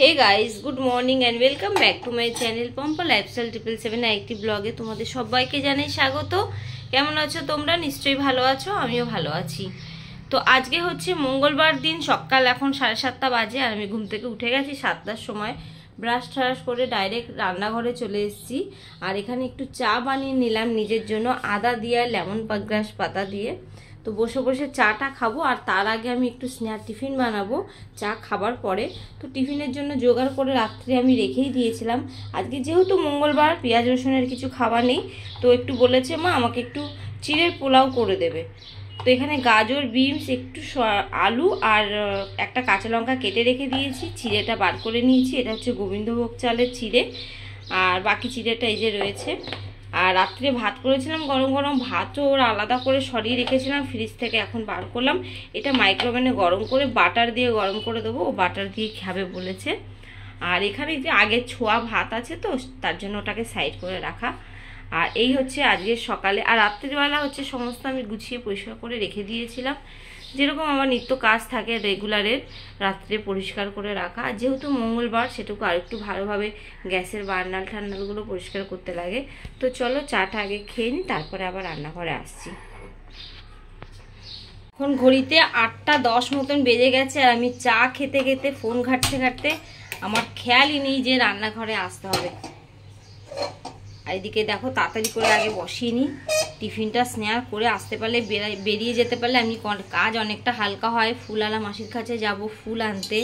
Hey guys, good morning and welcome back to my channel Pompa lifestyle 777 একটি ব্লগে তোমাদের সবাইকে জানাই স্বাগত। কেমন আছো তোমরা? নিশ্চয়ই ভালো আছো, আমিও ভালো আছি। তো আজকে হচ্ছে মঙ্গলবার দিন, সকাল এখন 7:30 বাজে আর আমি ঘুম থেকে উঠে গেছি 7টার সময়। ব্রাশ ট্রাশ করে ডাইরেক্ট রান্নাঘরে চলে এসেছি। আর এখানে একটু চা বানিয়ে নিলাম নিজের জন্য, আদা দিয়ে আর লেমন গ্রাস পাতা দিয়ে। তো বসে বসে চাটা খাবো, আর তার আগে আমি একটু স্ন্যাক টিফিন বানাবো চা খাবার পরে। তো টিফিনের জন্য জোগাড় করে রাত্রে আমি রেখেই দিয়েছিলাম। আজকে যেহেতু মঙ্গলবার, পেঁয়াজ রসুনের কিছু খাওয়া নেই, তো একটু বলেছে মা আমাকে একটু চিড়ের পোলাও করে দেবে। তো এখানে গাজর, বিনস, একটু আলু আর একটা কাঁচা লঙ্কা কেটে রেখে দিয়েছি। চিড়েটা বার করে নিয়েছি, এটা হচ্ছে গোবিন্দভোগ চালের চিড়ে, আর বাকি চিড়েটা এই যে রয়েছে। আর রাত্রে ভাত করেছিলাম, গরম গরম ভাতও ওর আলাদা করে সরিয়ে রেখেছিলাম ফ্রিজ থেকে, এখন বার করলাম। এটা মাইক্রোওভেনে গরম করে বাটার দিয়ে গরম করে দেবো, ও বাটার দিয়ে খাবে বলেছে। আর এখানে যে আগের ছোয়া ভাত আছে, তো তার জন্য ওটাকে সাইড করে রাখা। আর এই হচ্ছে আজকের সকালে। আর রাত্রিবেলা হচ্ছে সমস্ত আমি গুছিয়ে পরিষ্কার করে রেখে দিয়েছিলাম, যেরকম আমার নিত্য কাজ থাকে রেগুলারের, রাত্রে পরিষ্কার করে রাখা। আর যেহেতু মঙ্গলবার, সেটুকু আর একটু ভালোভাবে গ্যাসের বার্নাল ঠান্ডালগুলো পরিষ্কার করতে লাগে। তো চলো চাটা আগে খেয়ে নিই, তারপরে আবার রান্নাঘরে আসছি। এখন ঘড়িতে 8টা 10 মতন বেজে গেছে, আর আমি চা খেতে খেতে ফোন ঘাঁটতে ঘাঁটতে আমার খেয়ালই নেই যে রান্নাঘরে আসতে হবে। আর এদিকে দেখো তাড়াতাড়ি করে আগে বসিয়ে নিই, টিফিনটা স্ন্যাক করে আসতে পারলে, বেরিয়ে যেতে পারলে আমি কাজ অনেকটা হালকা হয়। ফুলওয়ালা মাসির কাছে যাব ফুল আনতে।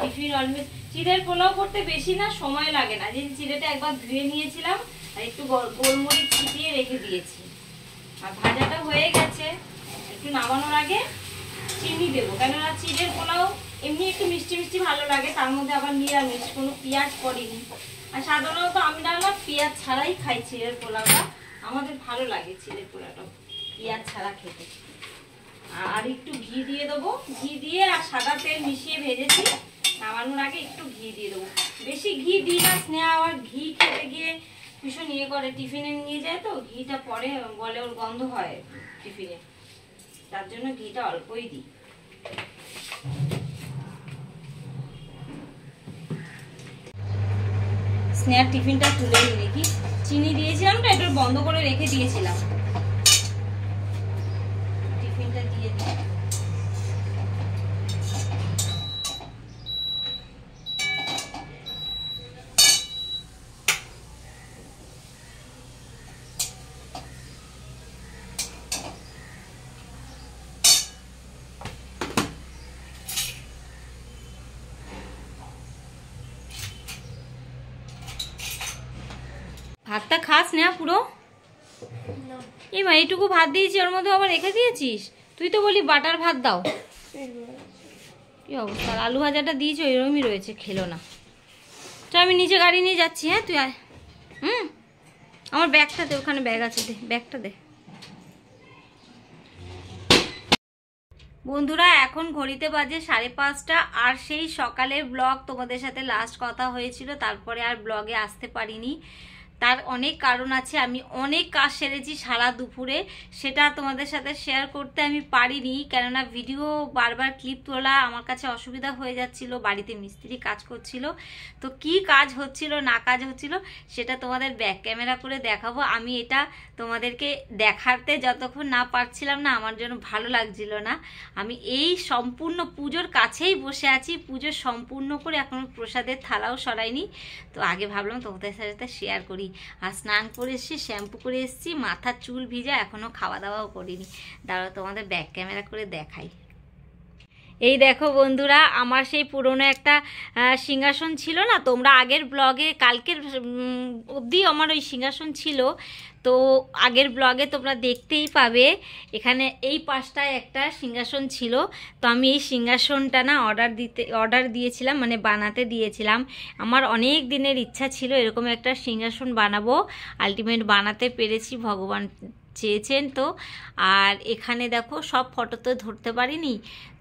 Tiffin almost. চিড়ের পোলাও করতে বেশি না সময় লাগে না, যে চিড়েটা একবার ধুয়ে নিয়েছিলাম আর একটু গোলমরিচ ছিটিয়ে রেখে দিয়েছি। আর ভাজাটা হয়ে গেছে, একটু নামানোর আগে চিনি দেবো, কেননা চিড়ের পোলাও এমনি একটু মিষ্টি মিষ্টি ভালো লাগে, তার মধ্যে আবার নিরামিষ, কোনো পেঁয়াজ পড়েনি। আর সাধারণত আমি না পেঁয়াজ ছাড়াই খাই চিড়ের পোলাওটা, আমাদের ভালো লাগে চিড়ের পোলাওটা পেঁয়াজ ছাড়া খেতে। আর একটু ঘি দিয়ে দেবো, ঘি দিয়ে আর সাদা তেল মিশিয়ে ভেজেছি। নামানোর আগে একটু ঘি দিয়ে দেবো, বেশি ঘি দিই না। স্নেহা আবার ঘি খেতে গিয়ে ভীষণ ইয়ে করে, টিফিনে নিয়ে যায় তো ঘিটা পরে বলে ওর গন্ধ হয় টিফিনে, তার জন্য ঘিটা অল্পই দিই। স্নেহার টিফিনটা তুলে নিই দেখি। চিনি দিয়েছিলাম তো, একটু বন্ধ করে রেখে দিয়েছিলাম, টিফিনটা দিয়ে দিই। ভাতটা খাস না পুরো? এই মা, এইটুকু ভাত দিয়েছি, ওর মধ্যে আবার রেখে দিয়েছিস। তুই তো বলি বাটার ভাত দাও। কি অবস্থা, আলু ভাজাটা দিয়েছি ওইরকমই রয়েছে, খেলো না। তো আমি নিচে গাড়ি নিয়ে যাচ্ছি, হ্যাঁ তুই আয়। আমার ব্যাগটা দে, ওখানে ব্যাগ আছে, দে ব্যাগটা দে। বন্ধুরা এখন ঘড়িতে বাজে 5:30, আর সেই সকালের ব্লগ তোমাদের সাথে লাস্ট কথা হয়েছিল, তারপরে আর ব্লগে আসতে পারিনি। তার অনেক কারণ আছে, আমি অনেক কাজ সেরেছি সারা দুপুরে, সেটা তোমাদের সাথে শেয়ার করতে আমি পারিনি, কেননা ভিডিও বারবার ক্লিপ তোলা আমার কাছে অসুবিধা হয়ে যাচ্ছিল। বাড়িতে মিস্ত্রি কাজ করছিল, তো কি কাজ হচ্ছিল না কাজ হচ্ছিল সেটা তোমাদের ব্যাক ক্যামেরা করে দেখাবো। আমি এটা তোমাদেরকে দেখাতে যতক্ষণ না পারছিলাম না, আমার জন্য ভালো লাগছিল না। আমি এই সম্পূর্ণ পুজোর কাছেই বসে আছি, পুজো সম্পূর্ণ করে এখনো প্রসাদের থালাও সরাইনি, তো আগে ভাবলাম তোমাদের সাথে শেয়ার করি। আর স্নান করে এসেছি, শ্যাম্পু করে এসেছি, মাথার চুল ভিজা, এখনো খাওয়া দাওয়াও করিনি। দাঁড়াও তোমাদের ব্যাক ক্যামেরা করে দেখাই। এই দেখো বন্ধুরা, আমার সেই পুরনো একটা সিংহাসন ছিল না, তোমরা আগের ব্লগে কালকের অবধি আমার ওই সিংহাসন ছিল, তো আগের ব্লগে তোমরা দেখতেই পাবে। এখানে এই পাশটায় একটা সিংহাসন ছিল, তো আমি এই সিংহাসনটা না অর্ডার দিয়েছিলাম, মানে বানাতে দিয়েছিলাম। আমার অনেক দিনের ইচ্ছা ছিল এরকম একটা সিংহাসন বানাবো, আলটিমেট বানাতে পেরেছি, ভগবান চেয়েছেন তো। আর এখানে দেখো সব ফটো তো ধরতে পারিনি,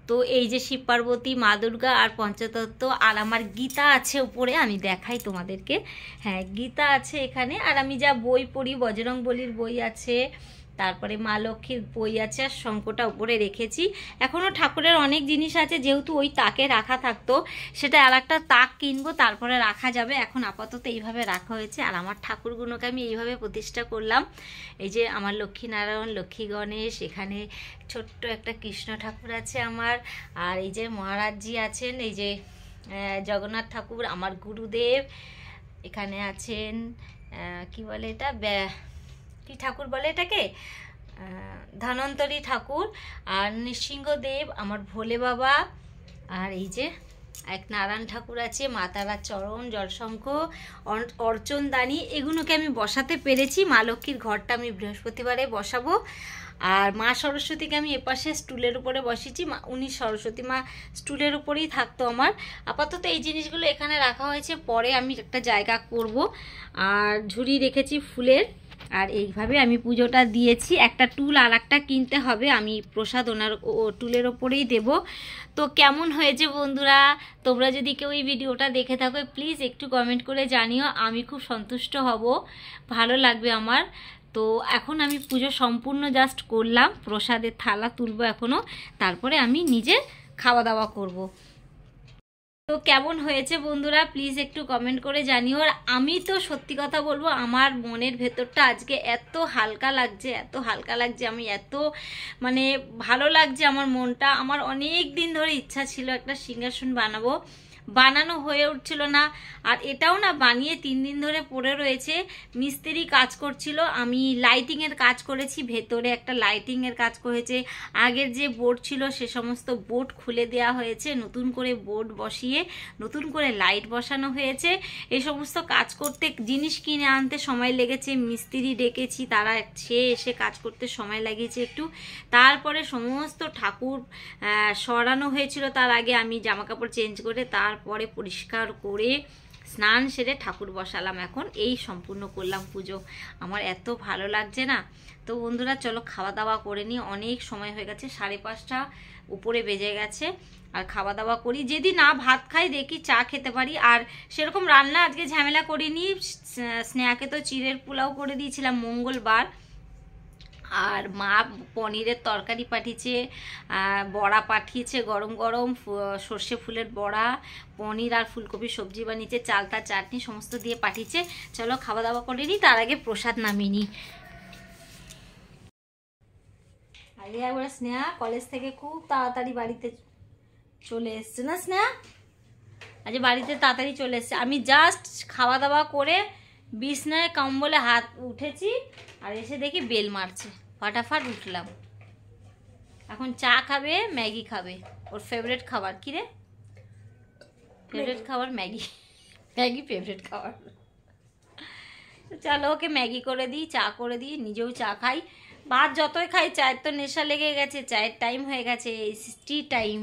তো এই যে শিব পার্বতী, মা দুর্গা আর পঞ্চতত্ত্ব, আর আমার গীতা আছে উপরে, আমি দেখাই তোমাদেরকে। হ্যাঁ, গীতা আছে এখানে, আর আমি যা বই পড়ি, বজরংবলীর বই আছে, তারপরে মা লক্ষ্মীর বই আছে, আর শঙ্কটা উপরে রেখেছি। এখনও ঠাকুরের অনেক জিনিস আছে, যেহেতু ওই তাকে রাখা থাকতো, সেটা আর একটা তাক কিনবো তারপরে রাখা যাবে। এখন আপাতত এইভাবে রাখা হয়েছে। আর আমার ঠাকুরগুলোকে আমি এইভাবে প্রতিষ্ঠা করলাম। এই যে আমার লক্ষ্মীনারায়ণ, লক্ষ্মী গণেশ, এখানে ছোট্ট একটা কৃষ্ণ ঠাকুর আছে আমার, আর এই যে মহারাজজি আছেন, এই যে জগন্নাথ ঠাকুর আমার গুরুদেব এখানে আছেন। কি বলে এটা, কি ঠাকুর বলে এটাকে, ধন্বন্তরী ঠাকুর, আর নৃসিংহদেব আমার ভোলে বাবা, আর এই যে এক নারায়ণ ঠাকুর আছে, মা তারার চরণ, জলশঙ্খ, অর্চনদানি, এগুলোকে আমি বসাতে পেরেছি। মা লক্ষ্মীর ঘরটা আমি বৃহস্পতিবারে বসাবো। আর মা সরস্বতীকে আমি এপাশে স্টুলের উপরে বসিয়েছি, উনি সরস্বতী মা স্টুলের উপরেই থাকতো আমার। আপাতত এই জিনিসগুলো এখানে রাখা হয়েছে, পরে আমি একটা জায়গা করব। আর ঝুড়ি রেখেছি ফুলের, আর এইভাবে আমি পুজোটা দিয়েছি। একটা টুল আর একটা কিনতে হবে, আমি প্রসাদ ওনার টুলের ওপরেই দেব। তো কেমন হয়েছে বন্ধুরা, তোমরা যদি কেউ এই ভিডিওটা দেখে থাকো প্লিজ একটু কমেন্ট করে জানিও, আমি খুব সন্তুষ্ট হব, ভালো লাগবে আমার। তো এখন আমি পুজো সম্পূর্ণ জাস্ট করলাম, প্রসাদের থালা তুলবো এখনও, তারপরে আমি নিজে খাওয়া দাওয়া করব। তো কেমন হয়েছে বন্ধুরা প্লিজ একটু কমেন্ট করে জানিও। আর আমি তো সত্যি কথা বলবো, আমার মনের ভেতরটা আজকে এত হালকা লাগছে, এত হালকা লাগছে, আমি এত মানে ভালো লাগছে আমার মনটা। আমার অনেক দিন ধরে ইচ্ছা ছিল একটা সিংহাসন বানাবো, বানানো হয়ে উঠছিল না। আর এটাও না বানিয়ে 3 দিন ধরে পড়ে রয়েছে, মিস্ত্রি কাজ করছিল, আমি লাইটিংয়ের কাজ করেছি, ভেতরে একটা লাইটিংয়ের কাজ করেছে। আগের যে বোর্ড ছিল সে সমস্ত বোর্ড খুলে দেওয়া হয়েছে, নতুন করে বোর্ড বসিয়ে নতুন করে লাইট বসানো হয়েছে। এই সমস্ত কাজ করতে জিনিস কিনে আনতে সময় লেগেছে, মিস্ত্রি ডেকেছি, তারা এসে কাজ করতে সময় লাগিয়েছে একটু। তারপরে সমস্ত ঠাকুর সরানো হয়েছিল, তার আগে আমি জামা কাপড় চেঞ্জ করে তারপরে পরিষ্কার করে স্নান সেরে ঠাকুর বসালাম। এখন এই সম্পূর্ণ করলাম পুজো, আমার এত ভালো লাগছে না। তো বন্ধুরা চলো খাওয়া দাওয়া করে নিই, অনেক সময় হয়ে গেছে, 5:30 উপরে বেজে গেছে। আর খাওয়া দাওয়া করি, যদি না ভাত খাই দেখি চা খেতে পারি। আর সেরকম রান্না আজকে ঝামেলা করিনি, স্নেহাকে তো চিড়ের পোলাও করে দিয়েছিলাম মঙ্গলবার, আর মা পনিরের তরকারি পাঠিয়েছে, বড়া পাঠিয়েছে, গরম গরম সর্ষে ফুলের বড়া, পনির আর ফুলকপি সবজি বানিয়েছে, চালতা চাটনি সমস্ত দিয়ে পাঠিয়েছে। চলো খাওয়া দাওয়া করে নিই, তার আগে প্রসাদ নামিয়ে নিই। আগে একবার স্নেহা কলেজ থেকে খুব তাড়াতাড়ি বাড়িতে চলে এসছে না, স্নেহা আজ বাড়িতে তাড়াতাড়ি চলে এসছে। আমি জাস্ট খাওয়া দাওয়া করে বিছনায় কম্বলে হাত উঠেছি, আর এসে দেখি বেল মারছে, ফাটাফাট উঠলাম। এখন চা খাবে, ম্যাগি খাবে, ওর ফেভারিট খাবার। কি রে ফেভারিট খাবার? ম্যাগি। ম্যাগি ফেভারিট খাবার। চলো ওকে ম্যাগি করে দিই, চা করে দিই, নিজেও চা খাই। ভাত যতই খাই চায়ের তো নেশা লেগে গেছে, চায়ের টাইম হয়ে গেছে, টি টাইম।